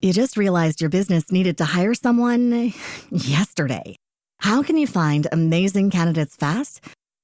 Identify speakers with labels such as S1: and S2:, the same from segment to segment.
S1: You just realized your business needed to hire someone yesterday. How can you find amazing candidates fast?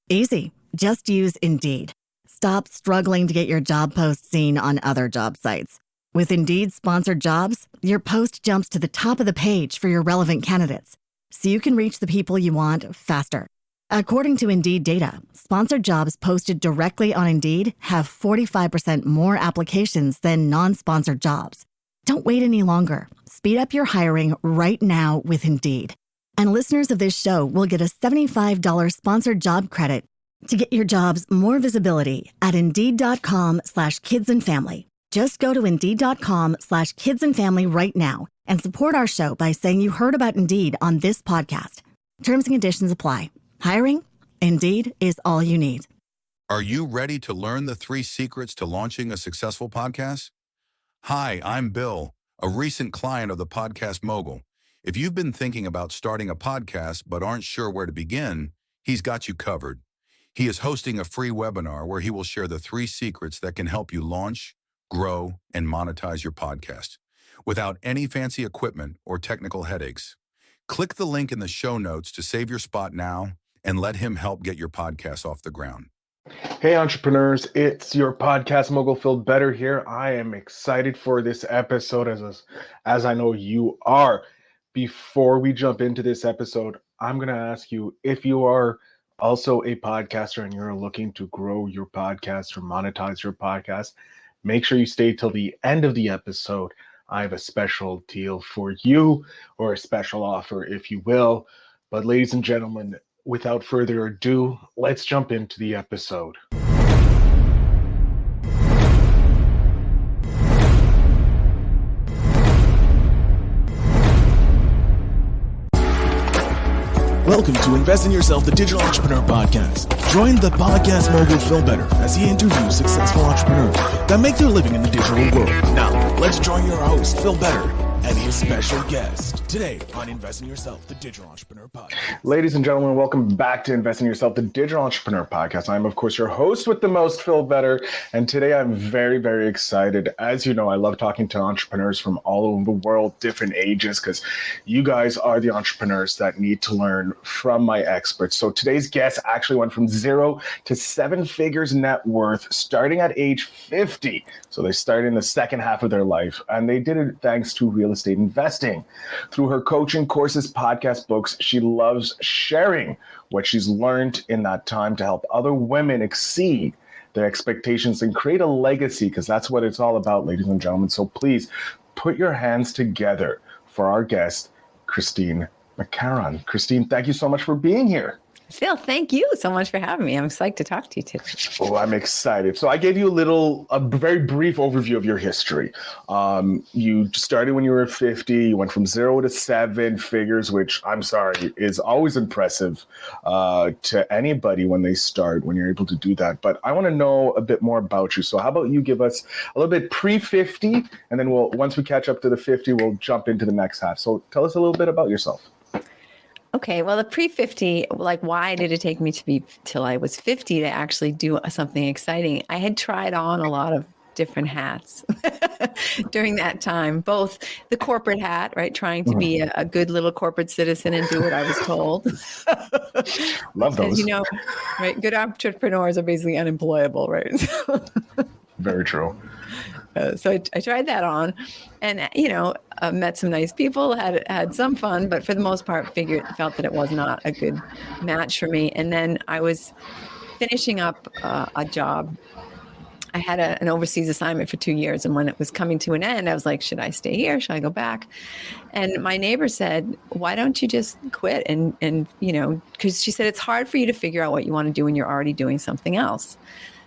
S1: Easy. Just use Indeed. Stop struggling to get your job post seen on other job sites. With Indeed sponsored jobs, your post jumps to the top of the page for your relevant candidates, so you can reach the people you want faster. According to Indeed data, sponsored jobs posted directly on Indeed have 45% more applications than non-sponsored jobs. Don't wait any longer. Speed up your hiring right now with Indeed. And listeners of this show will get a $75 sponsored job credit to get your jobs more visibility at Indeed.com/kidsandfamily. Just go to Indeed.com/kidsandfamily right now and support our show by saying you heard about Indeed on this podcast. Terms and conditions apply. Hiring? Indeed is all you need.
S2: Are you ready to learn the 3 secrets to launching a successful podcast? Hi, I'm Bill, a recent client of the Podcast Mogul. If you've been thinking about starting a podcast but aren't sure where to begin, he's got you covered. He is hosting a free webinar where he will share the 3 secrets that can help you launch, grow, and monetize your podcast without any fancy equipment or technical headaches. Click the link in the show notes to save your spot now and let him help get your podcast off the ground.
S3: Hey entrepreneurs, it's your Podcast Mogul Phil Better here. I am excited for this episode as I know you are. Before we jump into this episode, I'm going to ask you if you are also a podcaster and you're looking to grow your podcast or monetize your podcast, make sure you stay till the end of the episode. I have a special deal for you, or a special offer, if you will. But ladies and gentlemen, without further ado, let's jump into the episode.
S4: Welcome to Invest in Yourself, the Digital Entrepreneur Podcast. Join the Podcast Mogul Phil Better as he interviews successful entrepreneurs that make their living in the digital world. Now, let's join your host, Phil Better, and his special guest today on Invest in Yourself, the Digital Entrepreneur Podcast.
S3: Ladies and gentlemen, welcome back to Invest in Yourself, the Digital Entrepreneur Podcast. I'm, of course, your host with the most, Phil Better, and today I'm very, very excited. As you know, I love talking to entrepreneurs from all over the world, different ages, because you guys are the entrepreneurs that need to learn from my experts. So today's guest actually went from 0 to 7 figures net worth, starting at age 50. So they started in the second half of their life, and they did it thanks to real estate investing. Through her coaching courses, podcast, books, she loves sharing what she's learned in that time to help other women exceed their expectations and create a legacy, because that's what it's all about, ladies and gentlemen. So please put your hands together for our guest, Christine McCarron. Christine, thank you so much for being here.
S5: Phil, thank you so much for having me. I'm excited to talk to you today.
S3: Oh, I'm excited. So I gave you a very brief overview of your history. You started when you were 50. You went from 0 to 7 figures, which I'm sorry, is always impressive to anybody when they start, when you're able to do that. But I want to know a bit more about you. So how about you give us a little bit pre-50, and then once we catch up to the 50, we'll jump into the next half. So tell us a little bit about yourself.
S5: Okay, well, the pre-50, like, why did it take me to be till I was 50 to actually do something exciting? I had tried on a lot of different hats during that time, both the corporate hat, right, trying to be a good little corporate citizen and do what I was told.
S3: Love those.
S5: As you know, right, good entrepreneurs are basically unemployable, right?
S3: Very true.
S5: So I tried that on, and met some nice people, had some fun, but for the most part, felt that it was not a good match for me. And then I was finishing up a job. I had an overseas assignment for 2 years, and when it was coming to an end, I was like, should I stay here? Should I go back? And my neighbor said, why don't you just quit? And because she said, it's hard for you to figure out what you want to do when you're already doing something else.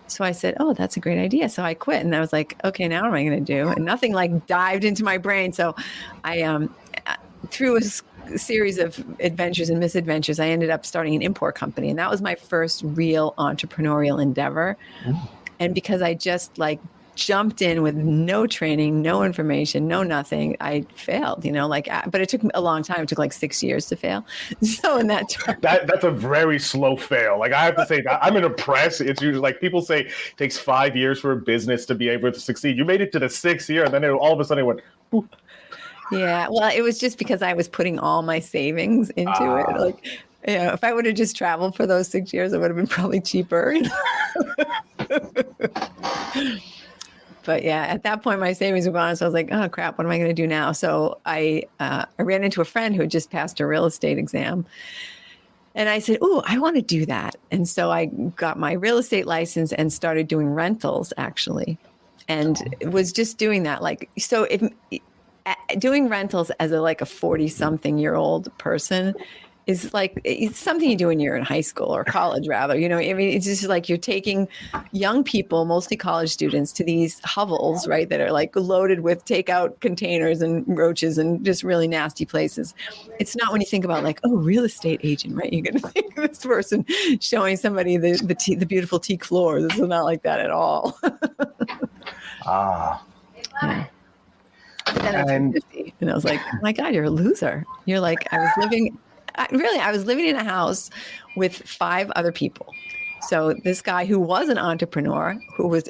S5: So I said, oh, that's a great idea. So I quit, and I was like, okay, now what am I going to do? And nothing like dived into my brain. So I, through a series of adventures and misadventures, I ended up starting an import company. And that was my first real entrepreneurial endeavor. And because I just jumped in with no training, no information, no nothing. I failed, but it took a long time. It took like 6 years to fail. So in that time,
S3: that's a very slow fail. Like I have to say, I'm impressed. It's usually like people say it takes 5 years for a business to be able to succeed. You made it to the 6th year, and then all of a sudden it went. Poof.
S5: Yeah, well, it was just because I was putting all my savings into it. Like, if I would have just traveled for those 6 years, it would have been probably cheaper. But yeah, at that point, my savings were gone. So I was like, oh, crap, what am I going to do now? So I ran into a friend who had just passed a real estate exam. And I said, oh, I want to do that. And so I got my real estate license and started doing rentals, actually. And it was just doing that. Doing rentals as a 40-something-year-old person is it's something you do when you're in high school or college, rather. It's just like you're taking young people, mostly college students, to these hovels, right, that are loaded with takeout containers and roaches and just really nasty places. It's not when you think about real estate agent, right? You're going to think of this person showing somebody the beautiful teak floors. This is not like that at all. Yeah. But then I was 50, and I was like, oh my God, you're a loser. You're like, I was living in a house with 5 other people. So this guy who was an entrepreneur, who was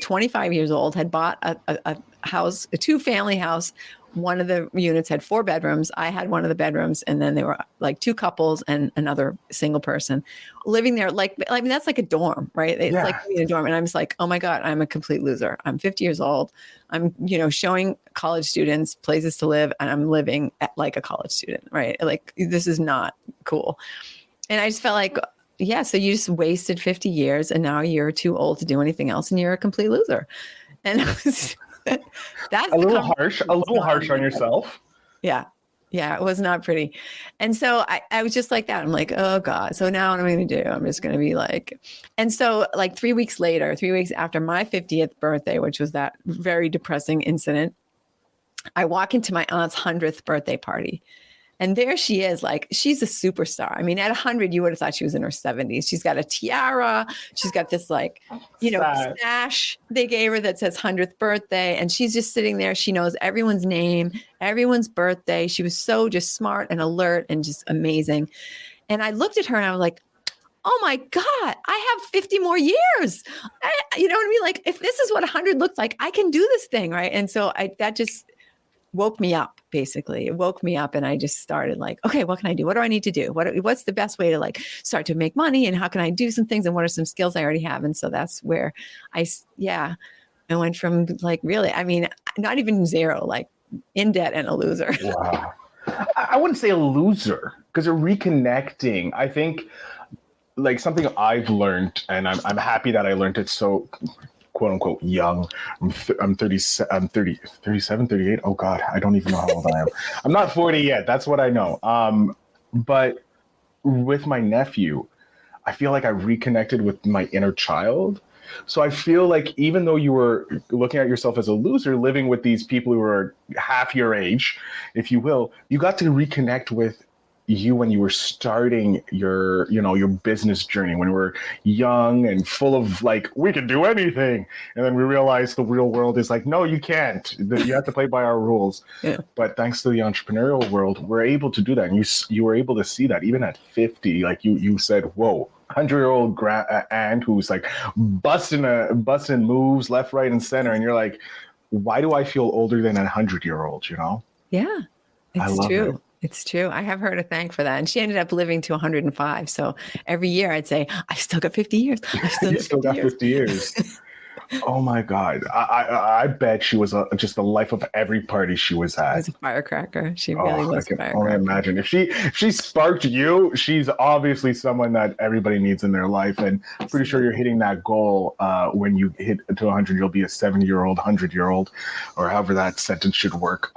S5: 25 years old, had bought a house, a 2-family house. One of the units had 4 bedrooms. I had one of the bedrooms, and then there were 2 couples and another single person living there. That's like a dorm, right? It's like being a dorm. And I'm just like, oh my God, I'm a complete loser. I'm 50 years old. I'm, showing college students places to live, and I'm living like a college student, right? This is not cool. And I just felt like, yeah, so you just wasted 50 years, and now you're too old to do anything else, and you're a complete loser. And that's
S3: a little harsh on yourself.
S5: Yeah. It was not pretty. And so I was just like that. I'm like, oh God. So now what am I going to do? I'm just going to be and so 3 weeks later, 3 weeks after my 50th birthday, which was that very depressing incident, I walk into my aunt's 100th birthday party. And there she is, she's a superstar. I mean, at 100, you would have thought she was in her 70s. She's got a tiara. She's got this sash they gave her that says 100th birthday. And she's just sitting there. She knows everyone's name, everyone's birthday. She was so just smart and alert and just amazing. And I looked at her and I was like, oh my God, I have 50 more years. You know what I mean? If this is what 100 looks like, I can do this thing, right? And so that just woke me up, basically. It woke me up, and I just started okay, what can I do? What do I need to do? What's the best way to start to make money, and how can I do some things, and what are some skills I already have? And so that's where I went from really, I mean, not even zero, in debt and a loser.
S3: Wow. I wouldn't say a loser, because reconnecting, I think something I've learned, and I'm happy that I learned it so quote unquote young. I'm 37, 38. Oh God, I don't even know how old I am. I'm not 40 yet. That's what I know. But with my nephew, I feel like I reconnected with my inner child. So I feel like even though you were looking at yourself as a loser, living with these people who are half your age, if you will, you got to reconnect with you when you were starting your business journey, when we were young and full of we can do anything. And then we realized the real world is no, you can't. You have to play by our rules. Yeah. But thanks to the entrepreneurial world, we're able to do that. And you were able to see that even at 50, you said, whoa, 100-year-old aunt who's busting moves left, right, and center. And you're like, why do I feel older than a 100-year-old,
S5: Yeah, it's true.
S3: It.
S5: It's true. I have her to thank for that. And she ended up living to 105. So every year I'd say, I've still got 50 years. I've still got 50 years.
S3: Oh my God. I bet she was just the life of every party she was at.
S5: She was a firecracker. She really was a firecracker. I can only
S3: imagine. If she sparked you, she's obviously someone that everybody needs in their life. And I'm pretty sure you're hitting that goal when you hit to 100, you'll be a 70-year-old, 100-year-old, or however that sentence should work.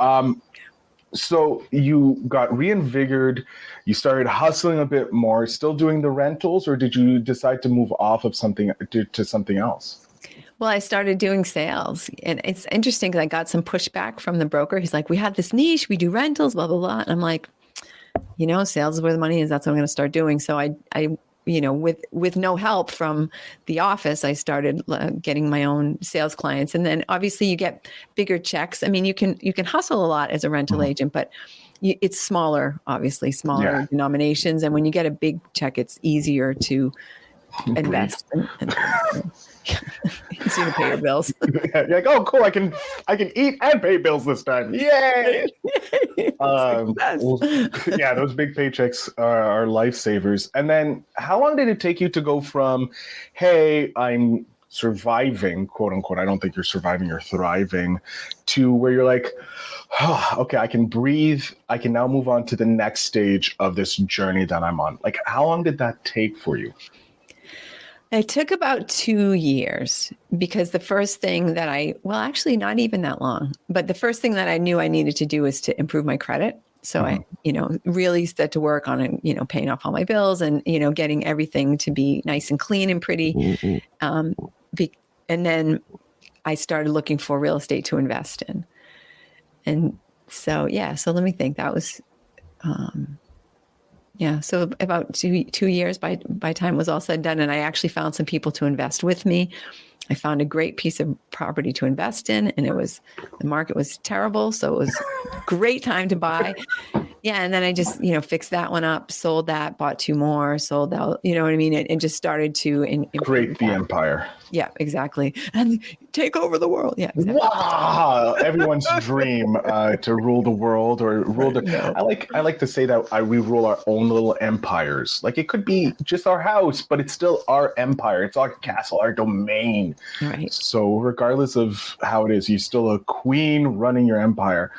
S3: So you got reinvigorated, you started hustling a bit more, still doing the rentals, or did you decide to move off of something to something else?
S5: Well, I started doing sales, and it's interesting because I got some pushback from the broker. He's like, we have this niche, we do rentals, blah, blah, blah. And I'm like, sales is where the money is. That's what I'm going to start doing. So I with no help from the office, I started getting my own sales clients. And then obviously you get bigger checks. I mean, you can hustle a lot as a rental agent, but it's smaller, obviously smaller denominations. And when you get a big check, it's easier to invest and easier to pay your bills.
S3: You're like, oh, cool! I can eat and pay bills this time. Yay! Those big paychecks are lifesavers. And then, how long did it take you to go from, hey, I'm surviving, quote unquote, I don't think you're surviving, you're thriving, to where you're like, oh, okay, I can breathe. I can now move on to the next stage of this journey that I'm on. Like, how long did that take for you?
S5: It took about 2 years, because the first thing that actually not even that long, but the first thing that I knew I needed to do was to improve my credit. So I, really set to work on, paying off all my bills and, getting everything to be nice and clean and pretty. And then I started looking for real estate to invest in. And so let me think. That was, so about two years by time it was all said and done. And I actually found some people to invest with me. I found a great piece of property to invest in, and the market was terrible. So it was a great time to buy. Yeah. And then I just, fixed that one up, sold that, bought 2 more, sold out, you know what I mean? And just started to
S3: create the empire.
S5: Yeah, exactly. And take over the world. Yeah, exactly.
S3: Wow. Everyone's dream to rule the world or rule the. No. I like to say that we rule our own little empires. Like, it could be just our house, but it's still our empire. It's our castle, our domain.
S5: Right.
S3: So regardless of how it is, you're still a queen running your empire.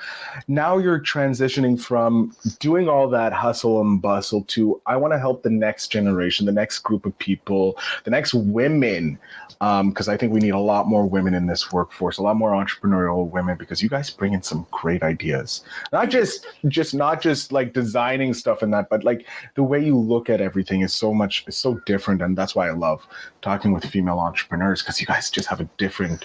S3: Now you're transitioning from doing all that hustle and bustle to, I want to help the next generation, the next group of people, the next women. Because I think we need a lot more women in this workforce, a lot more entrepreneurial women, because you guys bring in some great ideas. Not just like designing stuff and that, but like the way you look at everything is so different. And that's why I love talking with female entrepreneurs, because you guys just have a different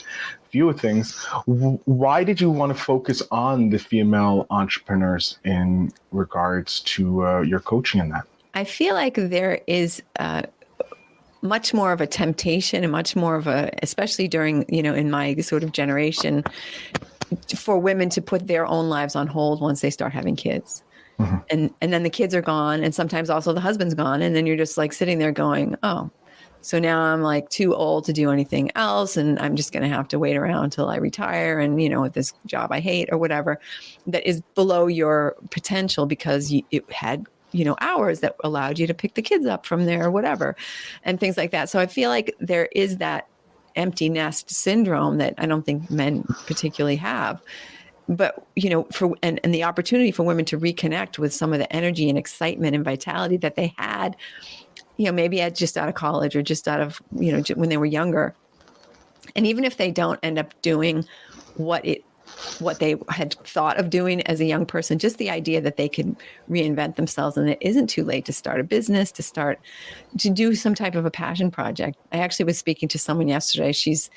S3: view of things. Why did you want to focus on the female entrepreneurs in regards to your coaching in that?
S5: I feel like there is much more of a temptation and much more of especially during, in my sort of generation, for women to put their own lives on hold once they start having kids. Mm-hmm. And then the kids are gone, and sometimes also the husband's gone. And then you're just like sitting there going, oh, so now I'm like too old to do anything else. And I'm just going to have to wait around until I retire. And, with this job I hate or whatever, that is below your potential because it had hours that allowed you to pick the kids up from there or whatever, and things like that. So I feel like there is that empty nest syndrome that I don't think men particularly have. But, and the opportunity for women to reconnect with some of the energy and excitement and vitality that they had, maybe just out of college or just out of, when they were younger. And even if they don't end up doing what they had thought of doing as a young person, just the idea that they could reinvent themselves, and it isn't too late to start a business, to do some type of a passion project. I actually was speaking to someone yesterday. She's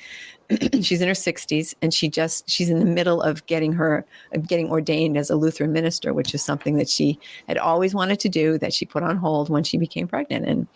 S5: in her 60s, and she's in the middle of getting ordained as a Lutheran minister, which is something that she had always wanted to do, that she put on hold when she became pregnant. And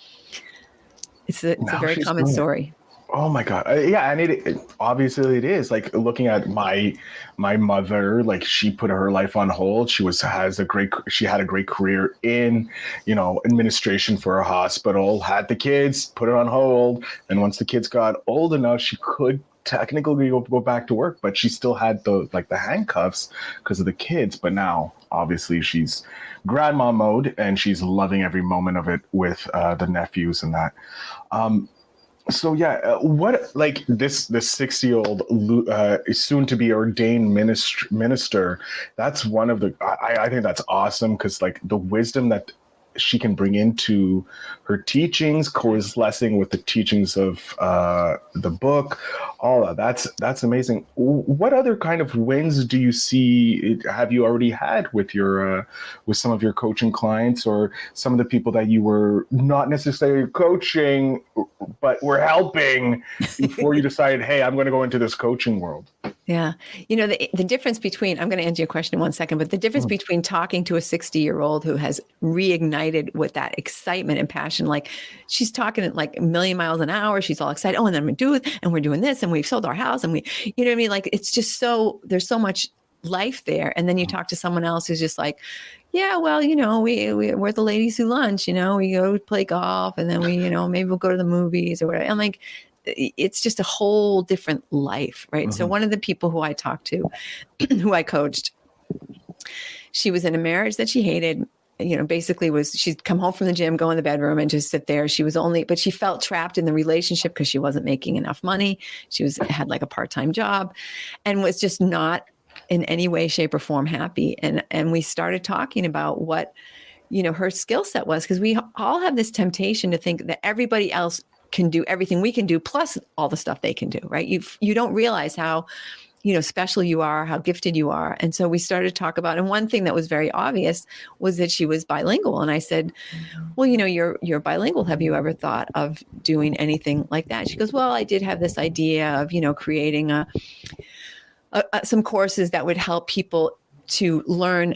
S5: it's a very common story.
S3: Oh my God. Yeah. And it obviously it is, like, looking at my mother, like, she put her life on hold. She had a great career in, administration for a hospital, had the kids, put it on hold. And once the kids got old enough, she could technically go back to work, but she still had the handcuffs because of the kids. But now obviously she's grandma mode, and she's loving every moment of it with the nephews and that. So what, like, this 60-year-old soon to be ordained minister, that's one of the, I think that's awesome, because like the wisdom that she can bring into her teachings, coalescing with the teachings of the book, all of that's amazing. What other kind of wins do you see? Have you already had with your with some of your coaching clients, or some of the people that you were not necessarily coaching, but were helping before you decided, hey, I'm going to go into this coaching world?
S5: Yeah. The difference between, I'm going to answer your question in 1 second, but the difference between talking to a 60-year-old who has reignited with that excitement and passion, like she's talking at like a million miles an hour. She's all excited. Oh, and then we're doing this and we've sold our house and you know what I mean? Like, it's just there's so much life there. And then you talk to someone else who's just like, yeah, well, we're the ladies who lunch, we go play golf and then maybe we'll go to the movies or whatever. I'm like, it's just a whole different life, right? Mm-hmm. So one of the people who I talked to, who I coached, she was in a marriage that she hated, basically she'd come home from the gym, go in the bedroom and just sit there. But she felt trapped in the relationship because she wasn't making enough money. She had like a part-time job and was just not in any way, shape or form happy. And we started talking about what, her skill set was, because we all have this temptation to think that everybody else can do everything we can do, plus all the stuff they can do, right? You don't realize how, special you are, how gifted you are. And so we started to talk about, and one thing that was very obvious was that she was bilingual. And I said, well, you're bilingual. Have you ever thought of doing anything like that? She goes, well, I did have this idea of, creating some courses that would help people to learn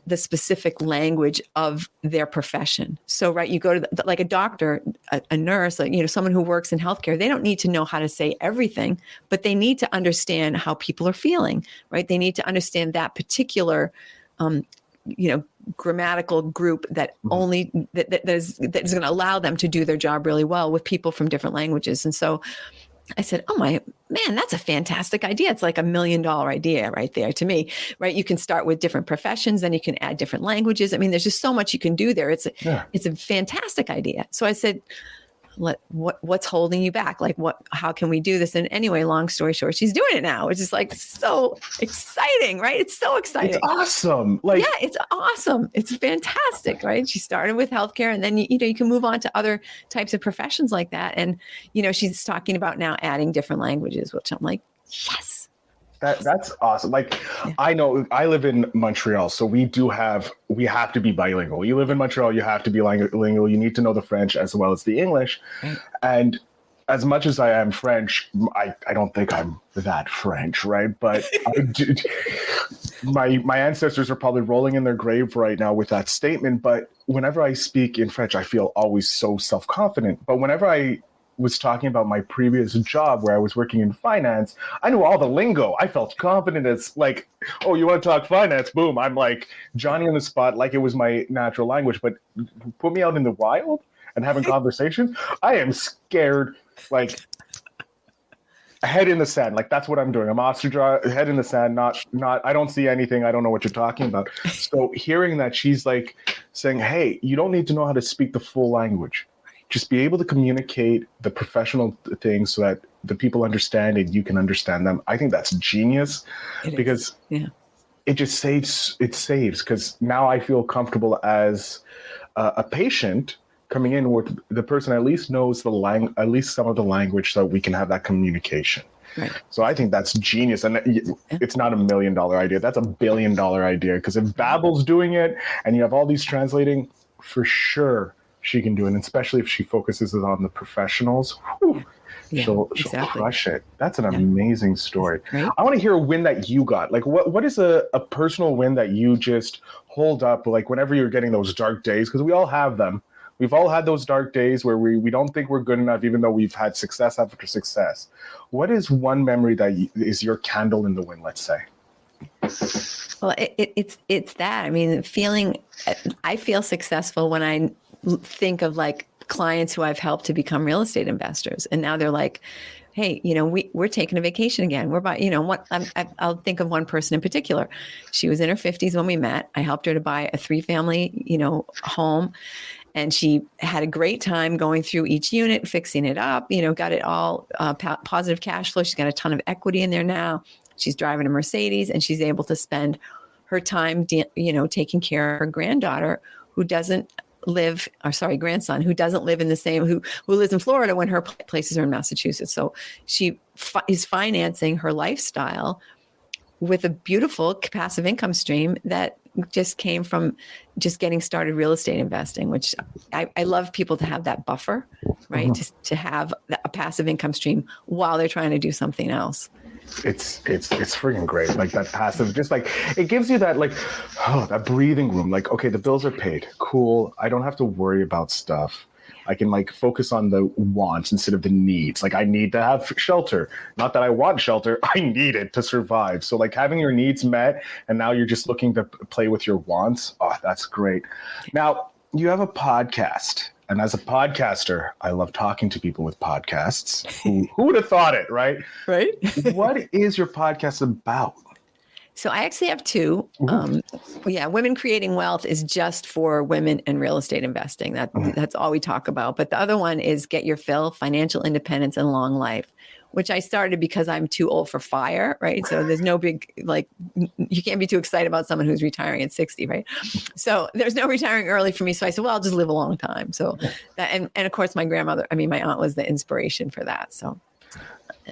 S5: the specific language of their profession. So, right, you go to like a doctor, a nurse, someone who works in healthcare, they don't need to know how to say everything, but they need to understand how people are feeling, right? They need to understand that particular, grammatical group that only that is going to allow them to do their job really well with people from different languages. And so I said, oh man, that's a fantastic idea. It's like $1 million idea right there to me, right? You can start with different professions, then you can add different languages. I mean, there's just so much you can do there. It's a fantastic idea. So I said, what's holding you back? Like how can we do this? And anyway, long story short, she's doing it now, which is like so exciting, right? It's so exciting.
S3: It's awesome.
S5: It's awesome. It's fantastic, right? She started with healthcare and then, you can move on to other types of professions like that. And, she's talking about now adding different languages, which I'm like, yes.
S3: That's awesome. Like, I know I live in Montreal, so we have to be bilingual. You live in Montreal, you have to be bilingual. You need to know the French as well as the English. Right. And as much as I am French, I don't think I'm that French, right? But my ancestors are probably rolling in their grave right now with that statement. But whenever I speak in French, I feel always so self-confident. But whenever I was talking about my previous job where I was working in finance, I knew all the lingo. I felt confident. It's like, oh, you want to talk finance? Boom. I'm like Johnny on the spot, like it was my natural language. But put me out in the wild and having conversations, I am scared, like head in the sand. Like that's what I'm doing. I'm ostrich head in the sand, not I don't see anything. I don't know what you're talking about. So hearing that, she's like saying, hey, you don't need to know how to speak the full language. Just be able to communicate the professional things so that the people understand and you can understand them. I think that's genius because it just saves because now I feel comfortable as a patient coming in with the person at least knows at least some of the language so we can have that communication. Right. So I think that's genius. And it's not $1 million idea. That's $1 billion idea because if Babbel's doing it and you have all these translating, for sure, she can do it, and especially if she focuses on the professionals. She'll crush it. That's an amazing story. Right? I want to hear a win that you got. Like, what is a personal win that you just hold up, like whenever you're getting those dark days, because we all have them. We've all had those dark days where we don't think we're good enough, even though we've had success after success. What is one memory that is your candle in the wind, let's say?
S5: Well, it's that. I mean, I feel successful when I think of like clients who I've helped to become real estate investors. And now they're like, hey, we're taking a vacation again. We're about, I'll think of one person in particular. She was in her 50s when we met. I helped her to buy a 3-family, home. And she had a great time going through each unit, fixing it up, got it all positive cash flow. She's got a ton of equity in there now. She's driving a Mercedes and she's able to spend her time, taking care of her grandson who doesn't live in the same, who lives in Florida when her places are in Massachusetts. So she is financing her lifestyle with a beautiful passive income stream that just came from just getting started real estate investing, which I love people to have that buffer, right? Just to have a passive income stream while they're trying to do something else.
S3: It's freaking great. Like that passive, just like it gives you that like, oh, that breathing room. Like, okay, the bills are paid. Cool. I don't have to worry about stuff. I can like focus on the wants instead of the needs. Like I need to have shelter. Not that I want shelter. I need it to survive. So like having your needs met and now you're just looking to play with your wants. Oh, that's great. Now you have a podcast. And as a podcaster, I love talking to people with podcasts. Who would have thought it, right?
S5: Right.
S3: What is your podcast about?
S5: So I actually have two. Women Creating Wealth is just for women and real estate investing. That's all we talk about. But the other one is Get Your Fill, Financial Independence and Long Life, which I started because I'm too old for fire, right? So there's no big, like, you can't be too excited about someone who's retiring at 60, right? So there's no retiring early for me. So I said, well, I'll just live a long time. So that, and of course my my aunt was the inspiration for that. So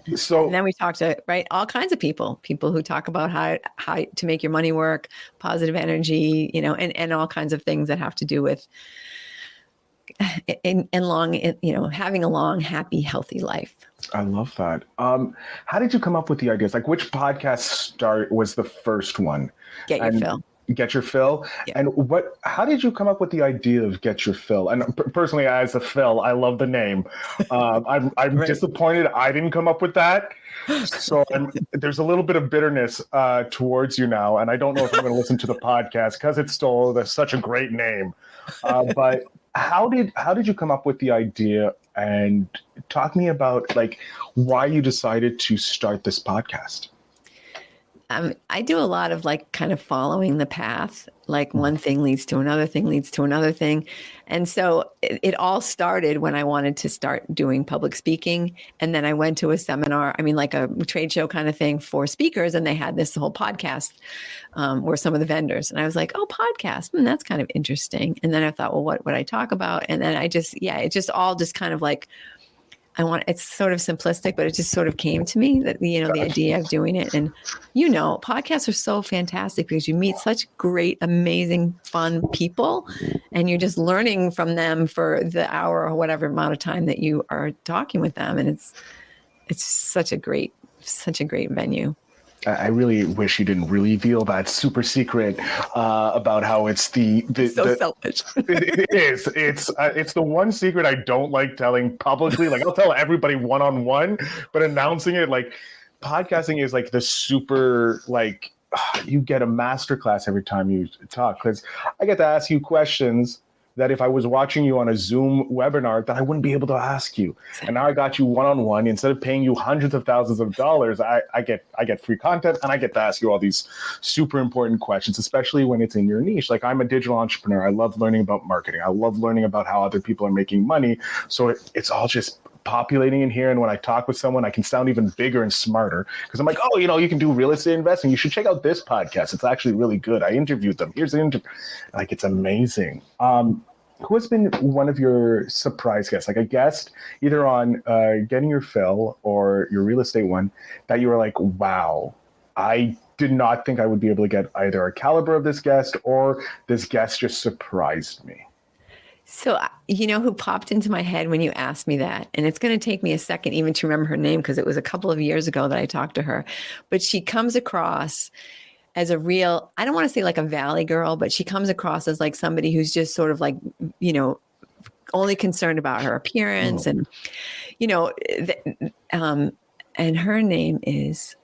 S5: and then we talked to, right, all kinds of people who talk about how to make your money work, positive energy, and all kinds of things that have to do with having a long, happy, healthy life.
S3: I love that. How did you come up with the ideas? Like which podcast was the first one?
S5: Get Your Fill.
S3: Get Your Fill. Yeah. And how did you come up with the idea of Get Your Fill? And personally, as a Phil, I love the name. I'm right. Disappointed I didn't come up with that. So there's a little bit of bitterness towards you now. And I don't know if I'm going to listen to the podcast because it's still such a great name. But how did you come up with the idea? And talk to me about like why you decided to start this podcast.
S5: I do a lot of like kind of following the path, like one thing leads to another thing leads to another thing. And so it all started when I wanted to start doing public speaking. And then I went to a seminar, like a trade show kind of thing for speakers. And they had this whole podcast where some of the vendors, and I was like, oh, podcast, that's kind of interesting. And then I thought, well, what would I talk about? And then it just all just kind of like, it's sort of simplistic, but it just sort of came to me that, the idea of doing it. And, podcasts are so fantastic because you meet such great, amazing, fun people and you're just learning from them for the hour or whatever amount of time that you are talking with them. And it's such a great venue.
S3: I really wish you didn't reveal that super secret about how it's
S5: selfish.
S3: It is. It's the one secret I don't like telling publicly. Like I'll tell everybody one-on-one, but announcing it, like podcasting is like the super, like you get a masterclass every time you talk because I get to ask you questions that if I was watching you on a Zoom webinar that I wouldn't be able to ask you. And now I got you one-on-one. Instead of paying you hundreds of thousands of dollars, I get free content and I get to ask you all these super important questions, especially when it's in your niche. Like I'm a digital entrepreneur. I love learning about marketing. I love learning about how other people are making money. So it's all just populating in here. And when I talk with someone, I can sound even bigger and smarter because I'm like, oh, you can do real estate investing. You should check out this podcast. It's actually really good. I interviewed them. Here's the interview. Like, it's amazing. Who has been one of your surprise guests, like a guest either on Getting Your Fill or your real estate one that you were like, wow, I did not think I would be able to get either a caliber of this guest or this guest just surprised me?
S5: So, who popped into my head when you asked me that? And it's going to take me a second even to remember her name because it was a couple of years ago that I talked to her. But she comes across as a real, I don't want to say like a valley girl, but she comes across as like somebody who's just sort of like, only concerned about her appearance. And, and her name is,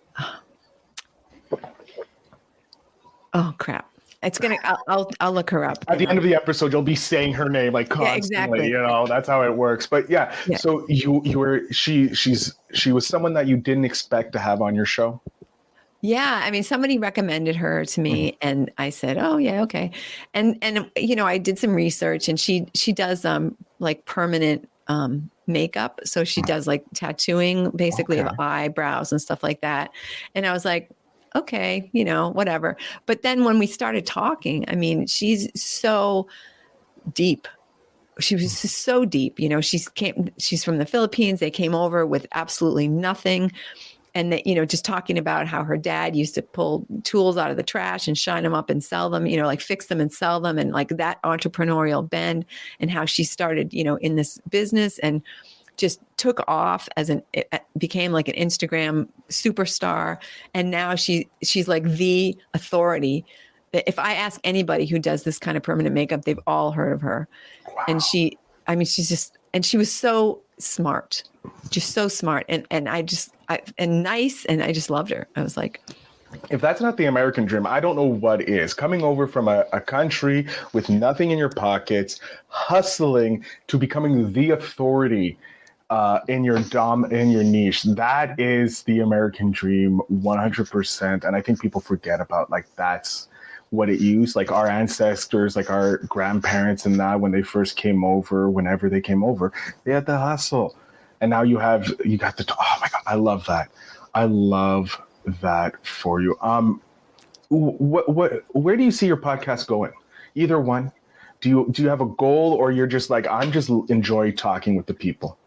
S5: oh crap. It's going to, I'll look her up.
S3: At the end of the episode, you'll be saying her name like constantly,
S5: yeah, exactly.
S3: That's how it works. But yeah. So she was someone that you didn't expect to have on your show.
S5: Yeah. Somebody recommended her to me and I said, oh yeah. Okay. And I did some research and she does, like permanent, makeup. So she does like tattooing basically of eyebrows and stuff like that. And I was like, okay, whatever. But then when we started talking, she's so deep. She was just so deep. She's from the Philippines. They came over with absolutely nothing. And that, just talking about how her dad used to pull tools out of the trash and shine them up and sell them, like fix them and sell them. And like that entrepreneurial bend and how she started, in this business and just took off it became like an Instagram superstar. And now she's like the authority. If I ask anybody who does this kind of permanent makeup, they've all heard of her. Wow. And she was so smart, just so smart. And nice. And I just loved her. I was like,
S3: if that's not the American dream, I don't know what is. Coming over from a country with nothing in your pockets, hustling to becoming the authority in your niche. That is the American dream, 100%. And I think people forget about like that's what it used. Like our ancestors, like our grandparents, and that when they first came over, whenever they came over, they had the hustle. And now you got the. Oh my God, I love that. I love that for you. Where do you see your podcast going? Either one. Do you have a goal, or you're just like, I'm just enjoy talking with the people?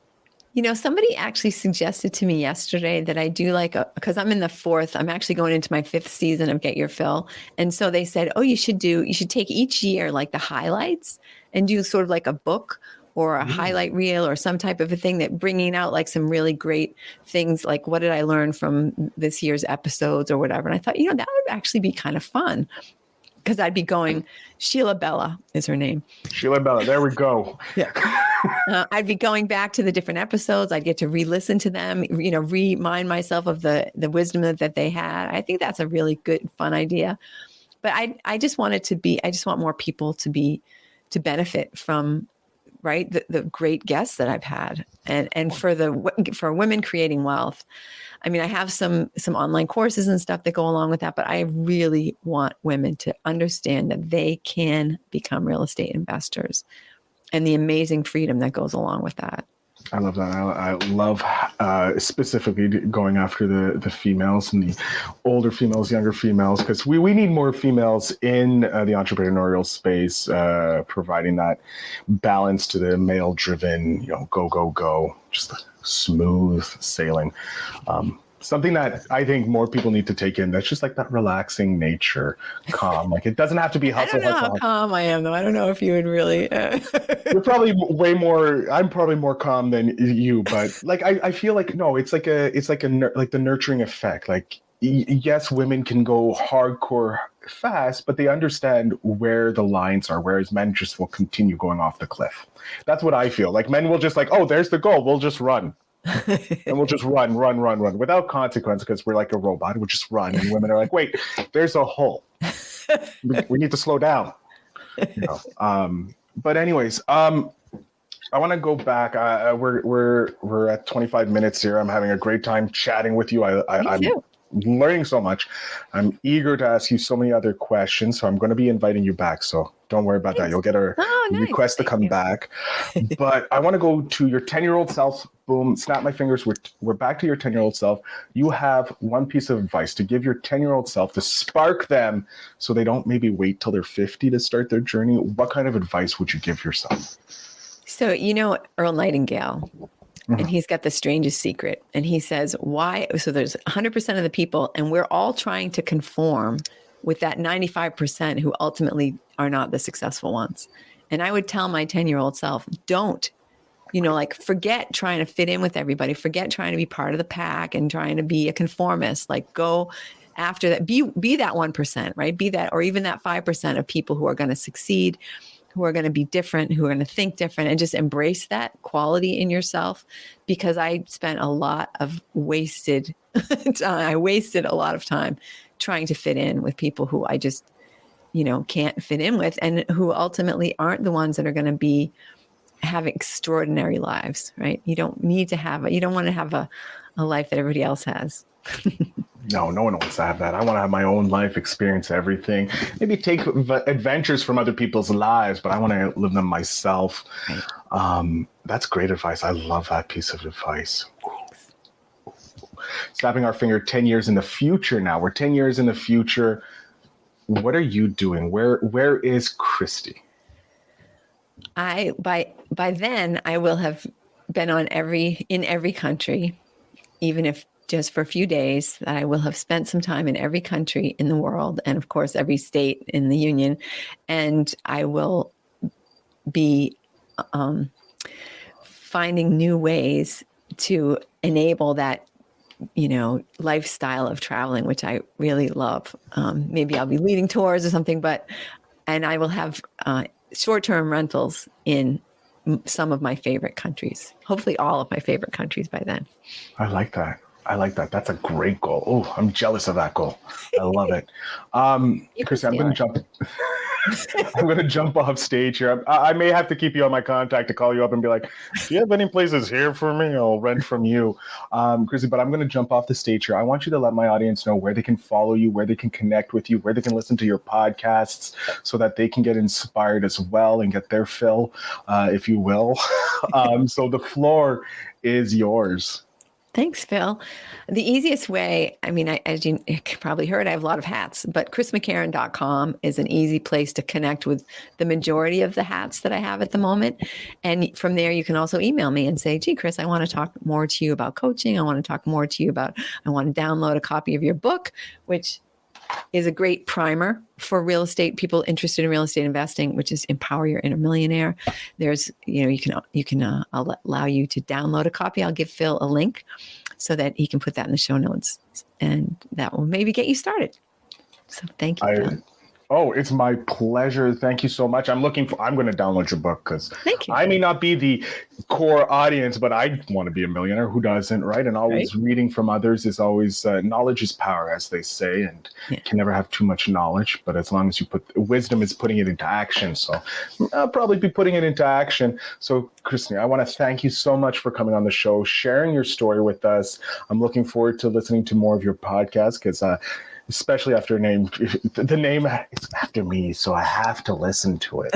S5: Somebody actually suggested to me yesterday that I do because I'm I'm actually going into my 5th season of Get Your Fill. And so they said, oh, you should take each year, like the highlights, and do sort of like a book or a highlight reel or some type of a thing that bringing out like some really great things. Like, what did I learn from this year's episodes or whatever? And I thought, that would actually be kind of fun. Because I'd be going, Sheila Bella is her name.
S3: Sheila Bella, there we go.
S5: Yeah. I'd be going back to the different episodes. I'd get to re-listen to them, remind myself of the wisdom that they had. I think that's a really good, fun idea. But I just want more people to benefit from, right, the great guests that I've had, and for women creating wealth. I mean, I have some online courses and stuff that go along with that, but I really want women to understand that they can become real estate investors and the amazing freedom that goes along with that.
S3: I love that. I love specifically going after the females and the older females, younger females, because we need more females in the entrepreneurial space, providing that balance to the male-driven, go, just smooth sailing. Something that I think more people need to take in. That's just like that relaxing nature, calm. Like it doesn't have to be hustle.
S5: I don't know how calm I am, though. I don't know if you would really.
S3: You're probably way more. I'm probably more calm than you, but like I feel like no. It's like the nurturing effect. Like yes, women can go hardcore fast, but they understand where the lines are. Whereas men just will continue going off the cliff. That's what I feel. Like men will just like, oh, there's the goal. We'll just run. And we'll just run without consequence because we're like a robot. We'll just run. And women are like, wait, there's a hole. We need to slow down. But anyways, I want to go back. We're at 25 minutes here. I'm having a great time chatting with you. I'm learning so much. I'm eager to ask you so many other questions. So I'm going to be inviting you back. So don't worry about that. You'll get a request to come back. But I want to go to your 10-year-old self. Boom, snap my fingers. We're back to your 10-year-old self. You have one piece of advice to give your 10-year-old self to spark them so they don't maybe wait till they're 50 to start their journey. What kind of advice would you give yourself?
S5: So, Earl Nightingale, and he's got the strangest secret. And he says, why? So there's 100% of the people, and we're all trying to conform with that 95% who ultimately are not the successful ones. And I would tell my 10-year-old self, don't, forget trying to fit in with everybody. Forget trying to be part of the pack and trying to be a conformist. Like go after that. Be that 1%, right? Be that, or even that 5% of people who are going to succeed, who are going to be different, who are going to think different, and just embrace that quality in yourself. Because I spent a lot of wasted time. I wasted a lot of time trying to fit in with people who I just, can't fit in with, and who ultimately aren't the ones that are going to have extraordinary lives, right? You don't want to have a life that everybody else has.
S3: No one wants to have that. I want to have my own life, experience everything, maybe take adventures from other people's lives, but I want to live them myself. Right. That's great advice. I love that piece of advice. Snapping our finger 10 years in the future now. We're 10 years in the future. What are you doing? Where is Christy?
S5: By then I will have been in every country, even if just for a few days, that I will have spent some time in every country in the world, and of course every state in the union. And I will be finding new ways to enable that, lifestyle of traveling, which I really love. Maybe I'll be leading tours or something, and I will have short-term rentals in some of my favorite countries, hopefully all of my favorite countries by then.
S3: I like that. That's a great goal. Oh, I'm jealous of that goal. I love it. Chris, I'm going to jump off stage here. I may have to keep you on my contact to call you up and be like, do you have any places here for me? I'll rent from you. Chrissy, but I'm going to jump off the stage here. I want you to let my audience know where they can follow you, where they can connect with you, where they can listen to your podcasts so that they can get inspired as well and get their fill, if you will. So the floor is yours.
S5: Thanks, Phil. The easiest way, as you probably heard, I have a lot of hats, but chrismccarron.com is an easy place to connect with the majority of the hats that I have at the moment. And from there, you can also email me and say, gee, Chris, I want to talk more to you about coaching. I want to talk more to you about, I want to download a copy of your book, which is a great primer for real estate people interested in real estate investing, which is Empower Your Inner Millionaire. There's, I'll allow you to download a copy. I'll give Phil a link so that he can put that in the show notes, and that will maybe get you started. So thank you, Phil.
S3: Oh, it's my pleasure. Thank you so much. I'm going to download your book because I may not be the core audience, but I want to be a millionaire. Who doesn't, right? And always reading from others is always, knowledge is power, as they say, and can never have too much knowledge. But as long as you wisdom is putting it into action. So I'll probably be putting it into action. So Christine, I want to thank you so much for coming on the show, sharing your story with us. I'm looking forward to listening to more of your podcast because, especially after the name is after me, so I have to listen to it.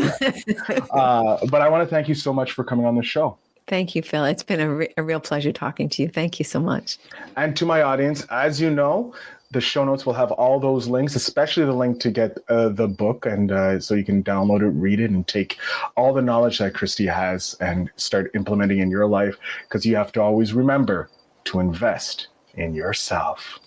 S3: But I want to thank you so much for coming on the show.
S5: Thank you, Phil. It's been a real pleasure talking to you. Thank you so much.
S3: And to my audience, as you know, the show notes will have all those links, especially the link to get the book, and so you can download it, read it, and take all the knowledge that Christy has and start implementing in your life, because you have to always remember to invest in yourself.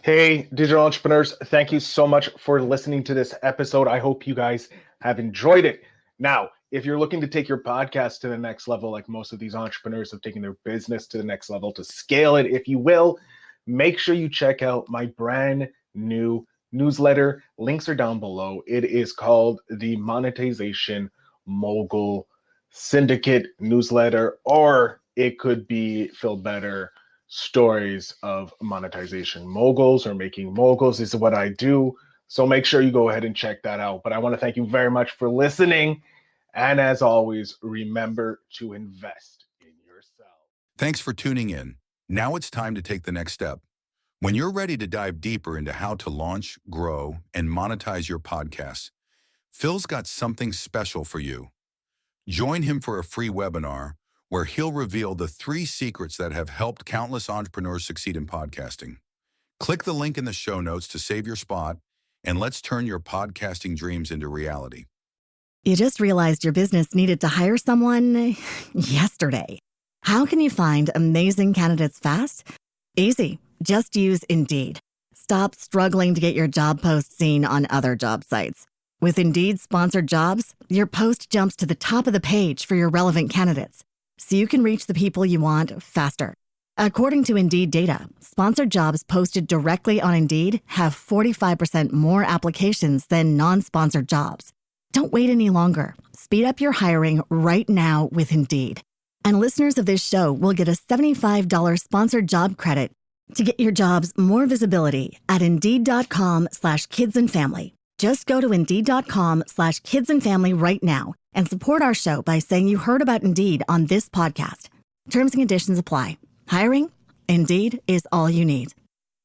S3: Hey, digital entrepreneurs, thank you so much for listening to this episode. I hope you guys have enjoyed it. Now, if you're looking to take your podcast to the next level, like most of these entrepreneurs have taken their business to the next level, to scale it, if you will, make sure you check out my brand new newsletter. Links are down below. It is called the Monetization Mogul Syndicate newsletter, or it could be Phil Better Stories of Monetization Moguls, or Making Moguls is what I do. So make sure you go ahead and check that out. But I want to thank you very much for listening. And as always, remember to invest in yourself.
S2: Thanks for tuning in. Now it's time to take the next step. When you're ready to dive deeper into how to launch, grow, and monetize your podcast, Phil's got something special for you. Join him for a free webinar where he'll reveal the 3 secrets that have helped countless entrepreneurs succeed in podcasting. Click the link in the show notes to save your spot, and let's turn your podcasting dreams into reality.
S1: You just realized your business needed to hire someone yesterday. How can you find amazing candidates fast? Easy. Just use Indeed. Stop struggling to get your job post seen on other job sites. With Indeed sponsored jobs, your post jumps to the top of the page for your relevant candidates, so you can reach the people you want faster. According to Indeed data, sponsored jobs posted directly on Indeed have 45% more applications than non-sponsored jobs. Don't wait any longer. Speed up your hiring right now with Indeed. And listeners of this show will get a $75 sponsored job credit to get your jobs more visibility at Indeed.com/kidsandfamily. Just go to Indeed.com/kidsandfamily right now and support our show by saying you heard about Indeed on this podcast. Terms and conditions apply. Hiring? Indeed is all you need.